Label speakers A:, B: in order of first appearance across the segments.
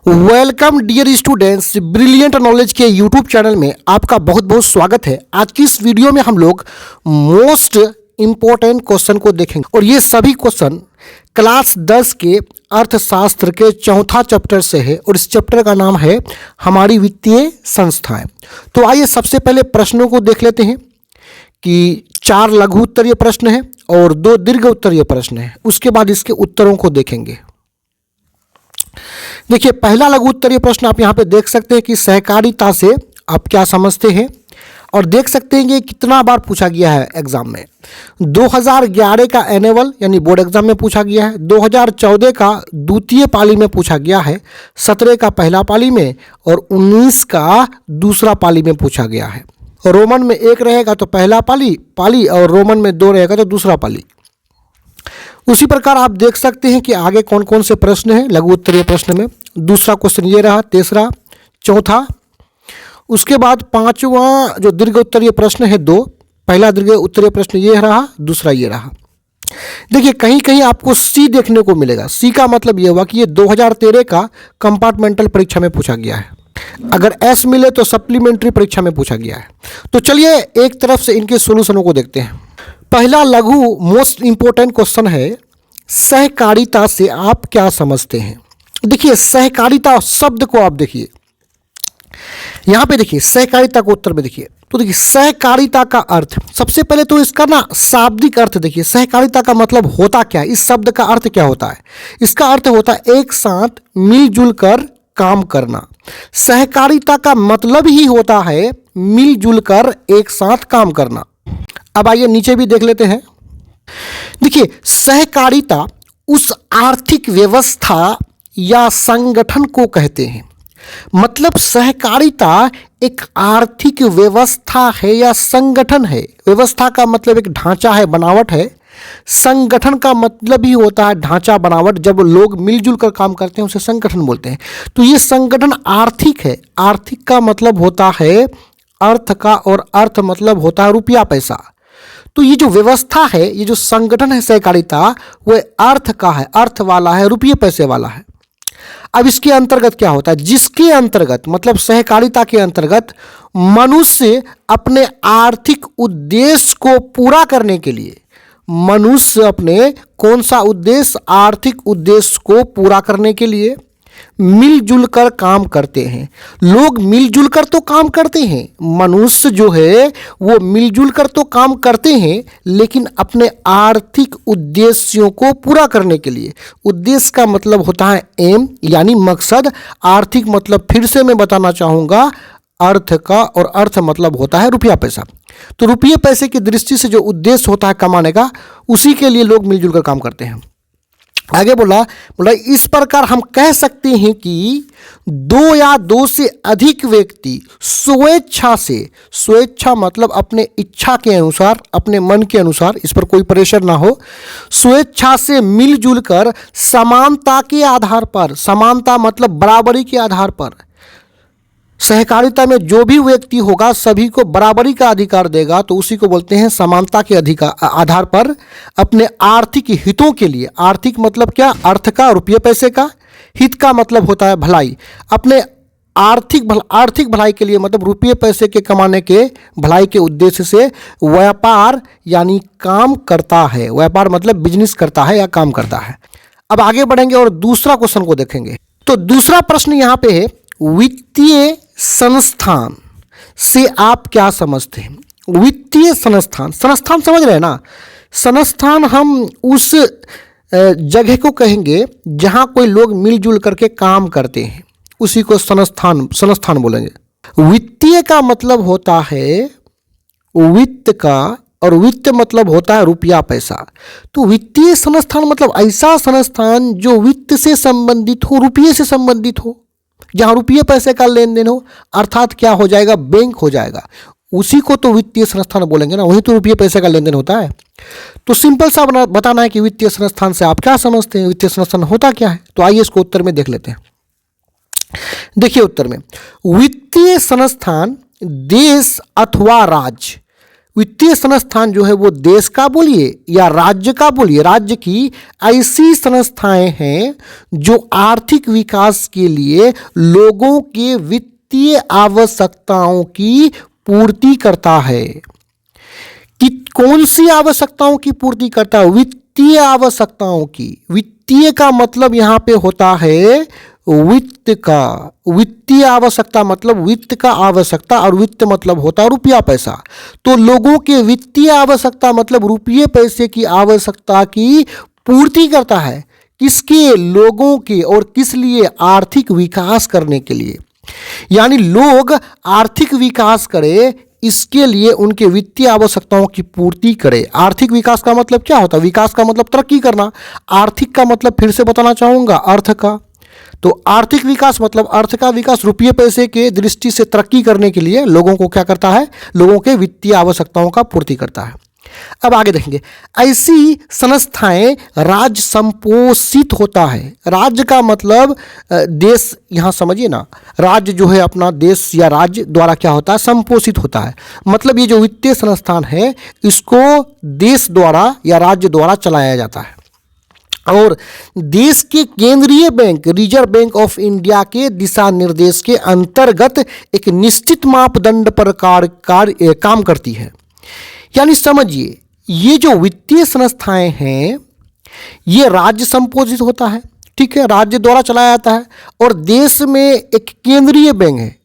A: Welcome dear students, brilliant knowledge के YouTube channel में आपका बहुत बहुत स्वागत है। आज की इस वीडियो में हम लोग मोस्ट इम्पोर्टेंट क्वेश्चन को देखेंगे और ये सभी क्वेश्चन क्लास 10 के अर्थशास्त्र के चौथा चैप्टर से है और इस चैप्टर का नाम है हमारी वित्तीय संस्थाएं। तो आइए सबसे पहले प्रश्नों को देख लेते हैं कि 4 लघु उत्तरीय प्रश्न हैं और 2 दीर्घ उत्तरीय प्रश्न हैं। उसके बाद इसके उत्तरों को देखेंगे। देखिए, पहला लघु उत्तरीय प्रश्न आप यहाँ पे देख सकते हैं कि सहकारिता से आप क्या समझते हैं और देख सकते हैं कि कितना बार पूछा गया है एग्जाम में। 2011 का एनुअल यानी बोर्ड एग्जाम में पूछा गया है, 2014 का द्वितीय पाली में पूछा गया है, 17 का पहला पाली में और 19 का दूसरा पाली में पूछा गया है। रोमन में 1 रहेगा तो पहला पाली और रोमन में 2 रहेगा तो दूसरा पाली। उसी प्रकार आप देख सकते हैं कि आगे कौन कौन से प्रश्न हैं लघु उत्तरीय प्रश्न में। दूसरा क्वेश्चन ये रहा, तीसरा, चौथा। उसके बाद 5वां जो दीर्घ उत्तरीय प्रश्न है 2, पहला दीर्घ उत्तरीय प्रश्न ये रहा, दूसरा ये रहा। देखिए, कहीं कहीं आपको सी देखने को मिलेगा। सी का मतलब ये हुआ कि ये 2013 का कंपार्टमेंटल परीक्षा में पूछा गया है। अगर एस मिले तो सप्लीमेंट्री परीक्षा में पूछा गया है। तो चलिए एक तरफ से इनके सॉल्यूशनों को देखते हैं। पहला लघु मोस्ट इंपोर्टेंट क्वेश्चन है, सहकारिता से आप क्या समझते हैं। देखिए, सहकारिता शब्द को आप देखिए, यहां पे देखिए सहकारिता को उत्तर में देखिए। तो देखिए सहकारिता का अर्थ, सबसे पहले तो इसका ना शाब्दिक अर्थ देखिए। सहकारिता का मतलब होता क्या है, इस शब्द का अर्थ क्या होता है। इसका अर्थ होता है एक साथ मिलजुल कर काम करना। सहकारिता का मतलब ही होता है मिलजुल कर एक साथ काम करना। अब आइए नीचे भी देख लेते हैं। देखिए, सहकारिता उस आर्थिक व्यवस्था या संगठन को कहते हैं। मतलब सहकारिता एक आर्थिक व्यवस्था है या संगठन है। व्यवस्था का मतलब एक ढांचा है, बनावट है। संगठन का मतलब ही होता है ढांचा, बनावट। जब लोग मिलजुल कर काम करते हैं उसे संगठन बोलते हैं। तो ये संगठन आर्थिक है। आर्थिक का मतलब होता है अर्थ का और अर्थ मतलब होता है रुपया पैसा। तो ये जो व्यवस्था है, ये जो संगठन है सहकारिता, वह अर्थ का है, अर्थ वाला है, रुपये पैसे वाला है। अब इसके अंतर्गत क्या होता है, जिसके अंतर्गत मतलब सहकारिता के अंतर्गत मनुष्य अपने आर्थिक उद्देश्य को पूरा करने के लिए, मनुष्य अपने कौन सा उद्देश्य, आर्थिक उद्देश्य को पूरा करने के लिए मिलजुल कर काम करते हैं। लोग मिलजुल कर तो काम करते हैं, मनुष्य जो है वो मिलजुल कर तो काम करते हैं, लेकिन अपने आर्थिक उद्देश्यों को पूरा करने के लिए। उद्देश्य का मतलब होता है एम यानी मकसद। आर्थिक मतलब फिर से मैं बताना चाहूँगा अर्थ का, और अर्थ मतलब होता है रुपया पैसा। तो रुपये पैसे की दृष्टि से जो उद्देश्य होता है कमाने का, उसी के लिए लोग मिलजुल कर काम करते हैं। आगे बोला इस प्रकार हम कह सकते हैं कि 2 या 2 से अधिक व्यक्ति स्वेच्छा से, स्वेच्छा मतलब अपने इच्छा के अनुसार, अपने मन के अनुसार, इस पर कोई प्रेशर ना हो, स्वेच्छा से मिलजुल कर समानता के आधार पर, समानता मतलब बराबरी के आधार पर, सहकारिता में जो भी व्यक्ति होगा सभी को बराबरी का अधिकार देगा, तो उसी को बोलते हैं समानता के अधिकार आधार पर अपने आर्थिक हितों के लिए। आर्थिक मतलब क्या, अर्थ का, रुपये पैसे का। हित का मतलब होता है भलाई। अपने आर्थिक भलाई के लिए मतलब रुपये पैसे के कमाने के भलाई के उद्देश्य से व्यापार यानी काम करता है। व्यापार मतलब बिजनेस करता है या काम करता है। अब आगे बढ़ेंगे और दूसरा क्वेश्चन को देखेंगे। तो दूसरा प्रश्न यहाँ पे है, वित्तीय संस्थान से आप क्या समझते हैं। वित्तीय संस्थान, संस्थान समझ रहे हैं ना। संस्थान हम उस जगह को कहेंगे जहां कोई लोग मिलजुल करके काम करते हैं, उसी को संस्थान बोलेंगे। वित्तीय का मतलब होता है वित्त का, और वित्त मतलब होता है रुपया पैसा। तो वित्तीय संस्थान मतलब ऐसा संस्थान जो वित्त से संबंधित हो, रुपये से संबंधित हो, जहां रुपये पैसे का लेन देन हो, अर्थात क्या हो जाएगा, बैंक हो जाएगा। उसी को तो वित्तीय संस्थान बोलेंगे ना, वही तो रुपये पैसे का लेन देन होता है। तो सिंपल सा बताना है कि वित्तीय संस्थान से आप क्या समझते हैं, वित्तीय संस्थान होता क्या है। तो आइए इसको उत्तर में देख लेते हैं। देखिए उत्तर में, वित्तीय संस्थान देश अथवा राज्य, वित्तीय संस्थान जो है वो देश का बोलिए या राज्य का बोलिए, राज्य की ऐसी संस्थाएं हैं जो आर्थिक विकास के लिए लोगों के वित्तीय आवश्यकताओं की पूर्ति करता है। कि कौन सी आवश्यकताओं की पूर्ति करता है? वित्तीय आवश्यकताओं की। वित्तीय का मतलब यहाँ पे होता है वित्त का। वित्तीय आवश्यकता मतलब वित्त का आवश्यकता, और वित्त मतलब होता है रुपया पैसा। तो लोगों के वित्तीय आवश्यकता मतलब रुपये पैसे की आवश्यकता की पूर्ति करता है। किसके? लोगों के। और किस लिए? आर्थिक विकास करने के लिए। यानी लोग आर्थिक विकास करे, इसके लिए उनके वित्तीय आवश्यकताओं की पूर्ति करे। आर्थिक विकास का मतलब क्या होता है? विकास का मतलब तरक्की करना। आर्थिक का मतलब फिर से बताना चाहूँगा, अर्थ का। तो आर्थिक विकास मतलब अर्थ का विकास, रुपये पैसे के दृष्टि से तरक्की करने के लिए लोगों को क्या करता है? लोगों के वित्तीय आवश्यकताओं का पूर्ति करता है। अब आगे देखेंगे, ऐसी संस्थाएं राज्य संपोषित होता है। राज्य का मतलब देश, यहाँ समझिए ना, राज्य जो है अपना देश या राज्य द्वारा क्या होता है? संपोषित होता है। मतलब ये जो वित्तीय संस्थान है इसको देश द्वारा या राज्य द्वारा चलाया जाता है। और देश के केंद्रीय bank, reserve bank of India के दिशा निर्देश के अंतर्गत एक निश्चित मापदंड पर काम करती है। यानी समझिए, ये जो वित्तीय संस्थाएं हैं ये राज्य संपोषित होता है, ठीक है, राज्य द्वारा चलाया जाता है। और देश में एक केंद्रीय बैंक है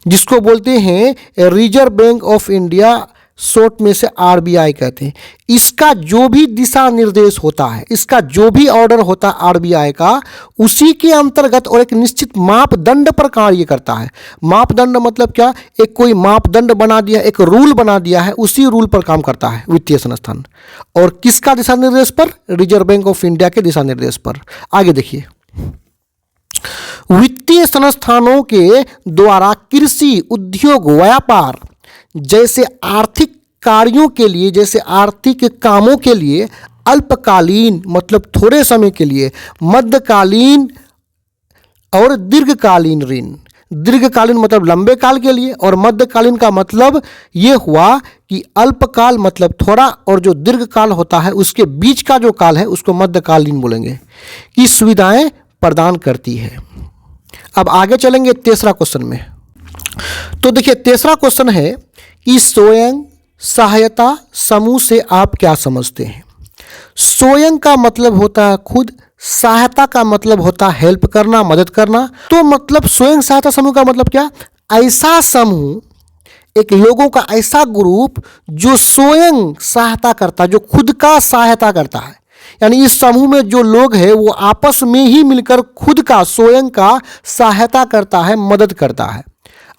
A: जिसको बोलते हैं reserve bank of India, short में से आरबीआई कहते हैं। इसका जो भी दिशा निर्देश होता है, इसका जो भी ऑर्डर होता है आरबीआई का, उसी के अंतर्गत और एक निश्चित मापदंड पर कार्य करता है। मापदंड मतलब क्या? एक कोई मापदंड बना दिया, एक रूल बना दिया है, उसी रूल पर काम करता है वित्तीय संस्थान। और किसका दिशा निर्देश पर? रिजर्व बैंक ऑफ इंडिया के दिशा निर्देश पर। आगे देखिए, वित्तीय संस्थानों के द्वारा कृषि, उद्योग, व्यापार जैसे आर्थिक कार्यों के लिए, जैसे आर्थिक कामों के लिए अल्पकालीन मतलब थोड़े समय के लिए, मध्यकालीन और दीर्घकालीन ऋण। दीर्घकालीन मतलब लंबे काल के लिए, और मध्यकालीन का मतलब ये हुआ कि अल्पकाल मतलब थोड़ा, और जो दीर्घकाल होता है उसके बीच का जो काल है उसको मध्यकालीन बोलेंगे, की सुविधाएं प्रदान करती है। अब आगे चलेंगे तीसरा क्वेश्चन में। तो देखिए, तीसरा क्वेश्चन है कि स्वयं सहायता समूह से आप क्या समझते हैं? स्वयं का मतलब होता है खुद, सहायता का मतलब होता है हेल्प करना, मदद करना। तो मतलब स्वयं सहायता समूह का मतलब क्या? ऐसा समूह, एक लोगों का ऐसा ग्रुप जो स्वयं सहायता करता है, जो खुद का सहायता करता है। यानी इस समूह में जो लोग हैं वो आपस में ही मिलकर खुद का, स्वयं का सहायता करता है, मदद करता है।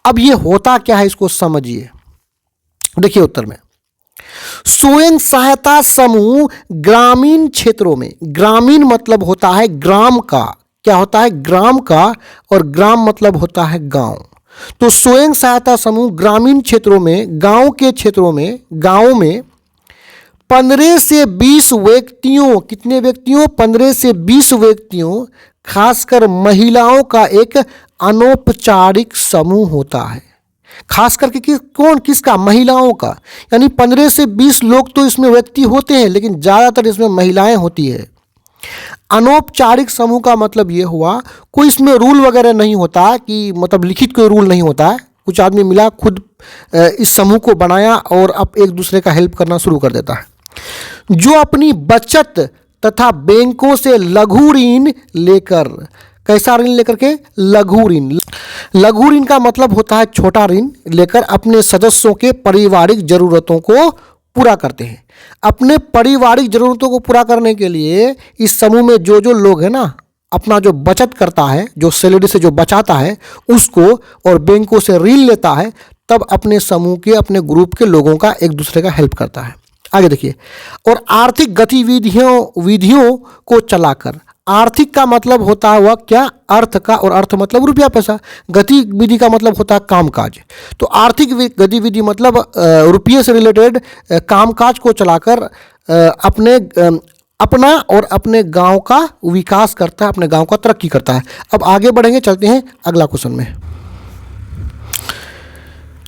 A: अब ये होता क्या है इसको समझिए। देखिए उत्तर में, स्वयं सहायता समूह ग्रामीण क्षेत्रों में, ग्रामीण मतलब होता है ग्राम का, क्या होता है? ग्राम का, और ग्राम मतलब होता है गांव। तो स्वयं सहायता समूह ग्रामीण क्षेत्रों में, गांव के क्षेत्रों में, गांव में 15 से 20 व्यक्तियों, कितने व्यक्तियों? 15 से 20 व्यक्तियों, खासकर महिलाओं का एक अनौपचारिक समूह होता है। खास करके कौन? किसका? महिलाओं का। यानी 15 से 20 लोग तो इसमें व्यक्ति होते हैं, लेकिन ज़्यादातर इसमें महिलाएं होती है। अनौपचारिक समूह का मतलब ये हुआ, कोई इसमें रूल वगैरह नहीं होता, कि मतलब लिखित कोई रूल नहीं होता है। कुछ आदमी मिला, खुद इस समूह को बनाया और अब एक दूसरे का हेल्प करना शुरू कर देता है। जो अपनी बचत तथा बैंकों से लघु ऋण लेकर, कैसा ऋण लेकर के? लघु ऋण। लघु ऋण का मतलब होता है छोटा ऋण लेकर अपने सदस्यों के पारिवारिक जरूरतों को पूरा करते हैं। अपने पारिवारिक जरूरतों को पूरा करने के लिए इस समूह में जो जो लोग हैं ना, अपना जो बचत करता है, जो सैलरी से जो बचाता है उसको, और बैंकों से ऋण लेता है, तब अपने समूह के, अपने ग्रुप के लोगों का एक दूसरे का हेल्प करता है। आगे देखिए, और आर्थिक गतिविधियों को चलाकर, आर्थिक का मतलब होता है वह क्या? अर्थ का, और अर्थ मतलब रुपया पैसा। गतिविधि का मतलब होता है कामकाज। तो आर्थिक गतिविधि मतलब रुपये से रिलेटेड कामकाज को चलाकर अपना और अपने गांव का विकास करता है, अपने गांव का तरक्की करता है। अब आगे बढ़ेंगे, चलते हैं अगला क्वेश्चन में।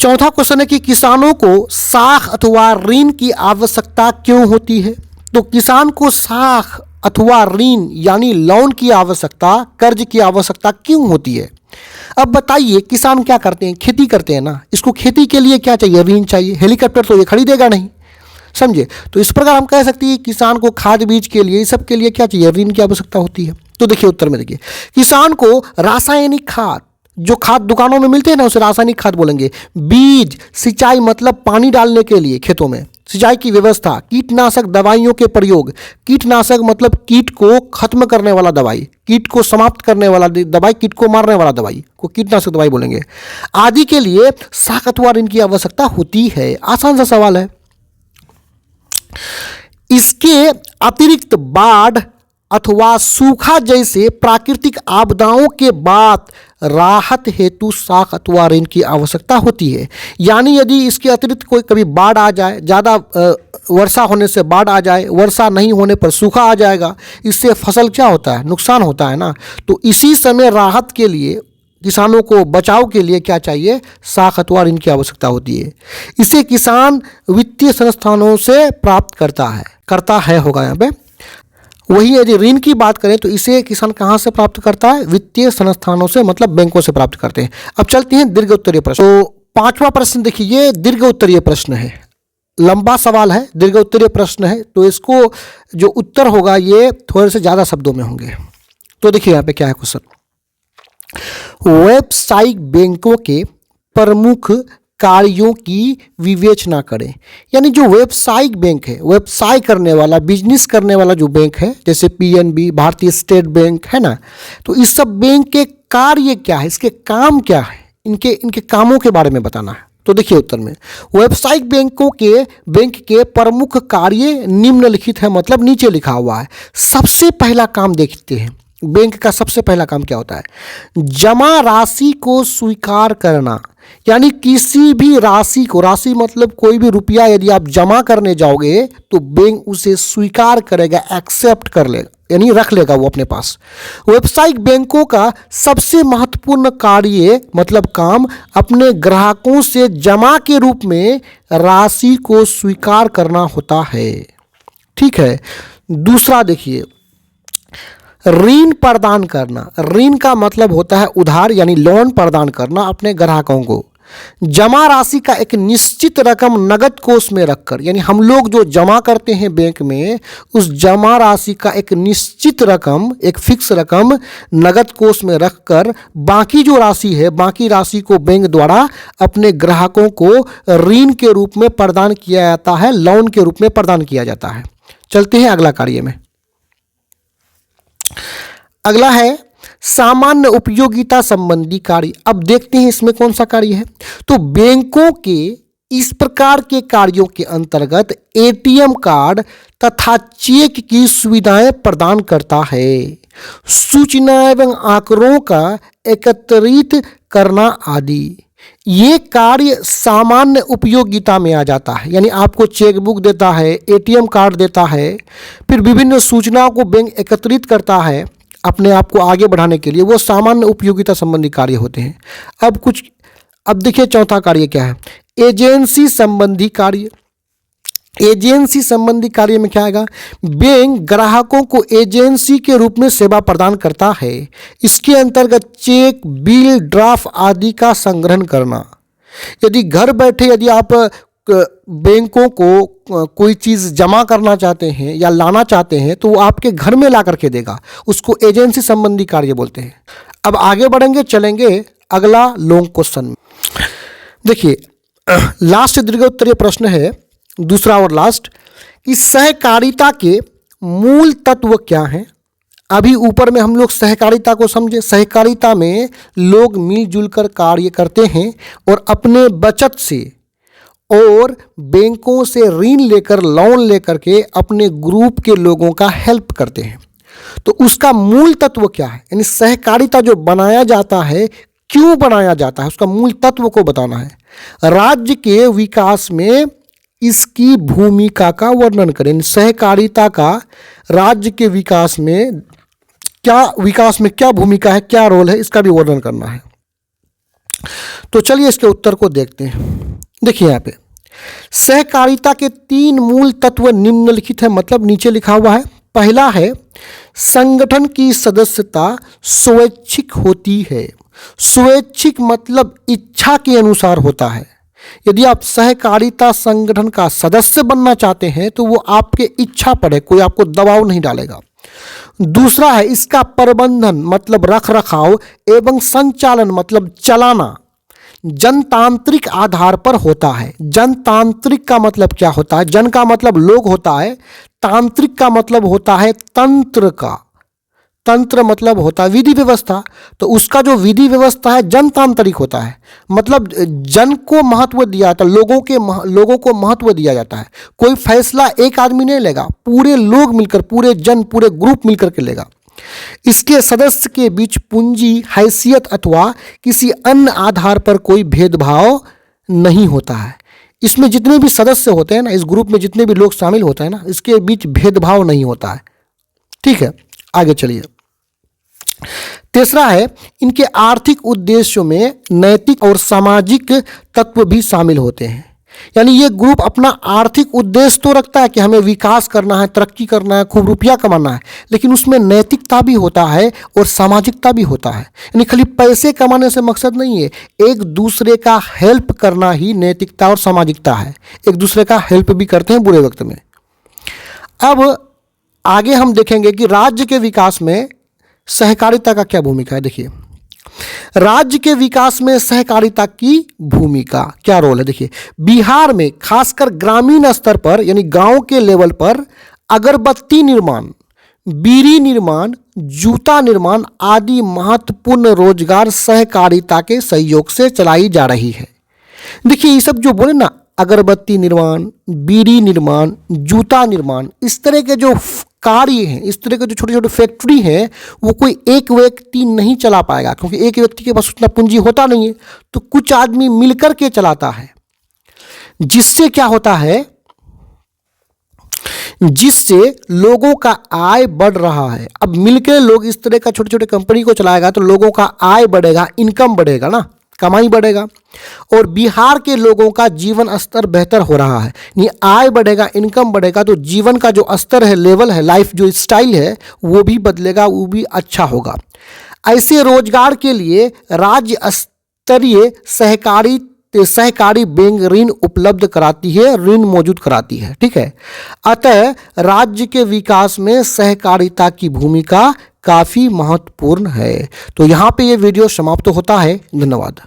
A: चौथा क्वेश्चन है कि किसानों को साख अथवा ऋण की आवश्यकता क्यों होती है। तो किसान को साख अथवा ऋण यानी लोन की आवश्यकता, कर्ज की आवश्यकता क्यों होती है। अब बताइए, किसान क्या करते हैं, खेती करते हैं ना, इसको खेती के लिए क्या चाहिए, ऋण चाहिए। हेलीकॉप्टर तो ये खरीदेगा नहीं, समझे। तो इस प्रकार हम कह सकते हैं किसान को खाद बीज के लिए, इस सब के लिए क्या चाहिए, ऋण की आवश्यकता होती है। तो देखिए उत्तर में, देखिए किसान को रासायनिक खाद, जो खाद दुकानों में मिलते हैं ना, उसे रासायनिक खाद बोलेंगे। बीज, सिंचाई मतलब पानी डालने के लिए खेतों में, सिंचाई की व्यवस्था, कीटनाशक दवाइयों के प्रयोग, कीटनाशक मतलब कीट को खत्म करने वाला दवाई, कीट को समाप्त करने वाला दवाई, कीट को मारने वाला दवाई को कीटनाशक दवाई बोलेंगे, आदि के लिए साख अथवा ऋण की आवश्यकता होती है। आसान सा सवाल है। इसके अतिरिक्त बाढ़ अथवा सूखा जैसे प्राकृतिक आपदाओं के बाद राहत हेतु साख अथवा ऋण की आवश्यकता होती है। यानी यदि इसके अतिरिक्त कोई कभी बाढ़ आ जाए, ज़्यादा वर्षा होने से बाढ़ आ जाए, वर्षा नहीं होने पर सूखा आ जाएगा, इससे फसल क्या होता है, नुकसान होता है ना। तो इसी समय राहत के लिए, किसानों को बचाव के लिए क्या चाहिए, साख अथवा ऋण की आवश्यकता होती है। इसे किसान वित्तीय संस्थानों से प्राप्त करता है होगा यहाँ पे। वही यदि ऋण की बात करें तो इसे किसान कहाँ से प्राप्त करता है, वित्तीय संस्थानों से, मतलब बैंकों से प्राप्त करते हैं। अब चलते हैं दीर्घ उत्तरीय प्रश्न। तो पांचवा प्रश्न देखिए, ये दीर्घ उत्तरीय प्रश्न है, लंबा सवाल है, दीर्घ उत्तरीय प्रश्न है, तो इसको जो उत्तर होगा ये थोड़े से ज़्यादा शब्दों में होंगे। तो देखिए यहाँ पे क्या है क्वेश्चन। व्यावसायिक बैंकों के प्रमुख कार्यों की विवेचना करें। यानी जो व्यावसायिक बैंक है, व्यवसाय करने वाला, बिजनेस करने वाला जो बैंक है, जैसे पीएनबी, भारतीय स्टेट बैंक है ना, तो इस सब बैंक के कार्य क्या है, इसके काम क्या है, इनके कामों के बारे में बताना है। तो देखिए उत्तर में, व्यावसायिक बैंक के प्रमुख कार्य निम्नलिखित है, मतलब नीचे लिखा हुआ है। सबसे पहला काम देखते हैं, बैंक का सबसे पहला काम क्या होता है, जमा राशि को स्वीकार करना। यानी किसी भी राशि को, राशि मतलब कोई भी रुपया यदि आप जमा करने जाओगे तो बैंक उसे स्वीकार करेगा, एक्सेप्ट कर लेगा, यानी रख लेगा वो अपने पास। व्यावसायिक बैंकों का सबसे महत्वपूर्ण कार्य मतलब काम अपने ग्राहकों से जमा के रूप में राशि को स्वीकार करना होता है। ठीक है। दूसरा देखिए, ऋण प्रदान करना। ऋण का मतलब होता है उधार, यानी लोन प्रदान करना अपने ग्राहकों को। जमा राशि का एक निश्चित रकम नगद कोष में रखकर, यानी हम लोग जो जमा करते हैं बैंक में, उस जमा राशि का एक निश्चित रकम, एक फिक्स रकम नगद कोष में रखकर बाकी जो राशि है, बाकी राशि को बैंक द्वारा अपने ग्राहकों को ऋण के रूप में प्रदान किया जाता है, लोन के रूप में प्रदान किया जाता है। चलते हैं अगला कार्य में। अगला है सामान्य उपयोगिता संबंधी कार्य। अब देखते हैं इसमें कौन सा कार्य है। तो बैंकों के इस प्रकार के कार्यों के अंतर्गत एटीएम कार्ड तथा चेक की सुविधाएं प्रदान करता है। सूचना एवं आंकड़ों का एकत्रित करना आदि, ये कार्य सामान्य उपयोगिता में आ जाता है। यानी आपको चेक बुक देता है, एटीएम कार्ड देता है, फिर विभिन्न सूचनाओं को बैंक एकत्रित करता है अपने आप को आगे बढ़ाने के लिए, वो सामान्य उपयोगिता संबंधी कार्य होते हैं। अब देखिए चौथा कार्य क्या है, एजेंसी संबंधी कार्य। एजेंसी संबंधी कार्य में क्या आएगा, बैंक ग्राहकों को एजेंसी के रूप में सेवा प्रदान करता है। इसके अंतर्गत चेक, बिल, ड्राफ्ट आदि का संग्रहण करना। यदि घर बैठे यदि आप बैंकों को कोई चीज़ जमा करना चाहते हैं या लाना चाहते हैं तो वो आपके घर में ला करके देगा, उसको एजेंसी संबंधी कार्य बोलते हैं। अब आगे बढ़ेंगे, चलेंगे अगला लॉन्ग क्वेश्चन में। देखिए लास्ट दीर्घ उत्तरीय प्रश्न है, दूसरा और लास्ट, कि सहकारिता के मूल तत्व क्या हैं। अभी ऊपर में हम लोग सहकारिता को समझे। सहकारिता में लोग मिलजुल कर कार्य करते हैं और अपने बचत से और बैंकों से ऋण लेकर, लोन लेकर के अपने ग्रुप के लोगों का हेल्प करते हैं। तो उसका मूल तत्व क्या है, यानी सहकारिता जो बनाया जाता है, क्यों बनाया जाता है, उसका मूल तत्व को बताना है। राज्य के विकास में इसकी भूमिका का वर्णन करें। सहकारिता का राज्य के विकास में क्या भूमिका है, क्या रोल है, इसका भी वर्णन करना है। तो चलिए इसके उत्तर को देखते हैं। देखिए यहाँ पे सहकारिता के 3 मूल तत्व निम्नलिखित है, मतलब नीचे लिखा हुआ है। पहला है संगठन की सदस्यता स्वैच्छिक होती है। स्वैच्छिक मतलब इच्छा के अनुसार होता है। यदि आप सहकारिता संगठन का सदस्य बनना चाहते हैं तो वो आपके इच्छा पर है, कोई आपको दबाव नहीं डालेगा। दूसरा है इसका प्रबंधन मतलब रख रखाव एवं संचालन मतलब चलाना जनतांत्रिक आधार पर होता है। जनतांत्रिक का मतलब क्या होता है? जन का मतलब लोग होता है, तांत्रिक का मतलब होता है तंत्र का, तंत्र मतलब होता है विधि व्यवस्था, तो उसका जो विधि व्यवस्था है जनतांत्रिक होता है। मतलब जन को महत्व दिया जाता है, लोगों को महत्व दिया जाता है। कोई फैसला एक आदमी नहीं लेगा, पूरे लोग मिलकर, पूरे जन, पूरे ग्रुप मिलकर के लेगा। इसके सदस्य के बीच पूंजी, हैसियत अथवा किसी अन्य आधार पर कोई भेदभाव नहीं होता है। इसमें जितने भी सदस्य होते हैं ना, इस ग्रुप में जितने भी लोग शामिल होते हैं ना, इसके बीच भेदभाव नहीं होता है। ठीक है, आगे चलिए। तीसरा है इनके आर्थिक उद्देश्यों में नैतिक और सामाजिक तत्व भी शामिल होते हैं। यानी ये ग्रुप अपना आर्थिक उद्देश्य तो रखता है कि हमें विकास करना है, तरक्की करना है, खूब रुपया कमाना है, लेकिन उसमें नैतिकता भी होता है और सामाजिकता भी होता है। यानी खाली पैसे कमाने से मकसद नहीं है, एक दूसरे का हेल्प करना ही नैतिकता और सामाजिकता है। एक दूसरे का हेल्प भी करते हैं बुरे वक्त में। अब आगे हम देखेंगे कि राज्य के विकास में सहकारिता का क्या भूमिका है। देखिए राज्य के विकास में सहकारिता की भूमिका क्या रोल है। देखिए बिहार में खासकर ग्रामीण स्तर पर यानी गांव के लेवल पर अगरबत्ती निर्माण, बीड़ी निर्माण, जूता निर्माण आदि महत्वपूर्ण रोजगार सहकारिता के सहयोग से चलाई जा रही है। देखिए ये सब जो बोले ना, अगरबत्ती निर्माण, बीड़ी निर्माण, जूता निर्माण, इस तरह के जो कार्य हैं, इस तरह के जो छोटे छोटे फैक्ट्री हैं, वो कोई एक व्यक्ति नहीं चला पाएगा, क्योंकि एक व्यक्ति के पास उतना पूंजी होता नहीं है। तो कुछ आदमी मिलकर के चलाता है, जिससे क्या होता है, जिससे लोगों का आय बढ़ रहा है। अब मिलकर लोग इस तरह का छोटे छोटे कंपनी को चलाएगा तो लोगों का आय बढ़ेगा, इनकम बढ़ेगा ना, कमाई बढ़ेगा, और बिहार के लोगों का जीवन स्तर बेहतर हो रहा है। ये आय बढ़ेगा, इनकम बढ़ेगा, तो जीवन का जो स्तर है, लेवल है, लाइफ जो स्टाइल है, वो भी बदलेगा, वो भी अच्छा होगा। ऐसे रोजगार के लिए राज्य स्तरीय सहकारी बैंक ऋण उपलब्ध कराती है, ऋण मौजूद कराती है। ठीक है, अतः राज्य के विकास में सहकारिता की भूमिका काफ़ी महत्वपूर्ण है। तो यहाँ पे ये वीडियो समाप्त होता है। धन्यवाद।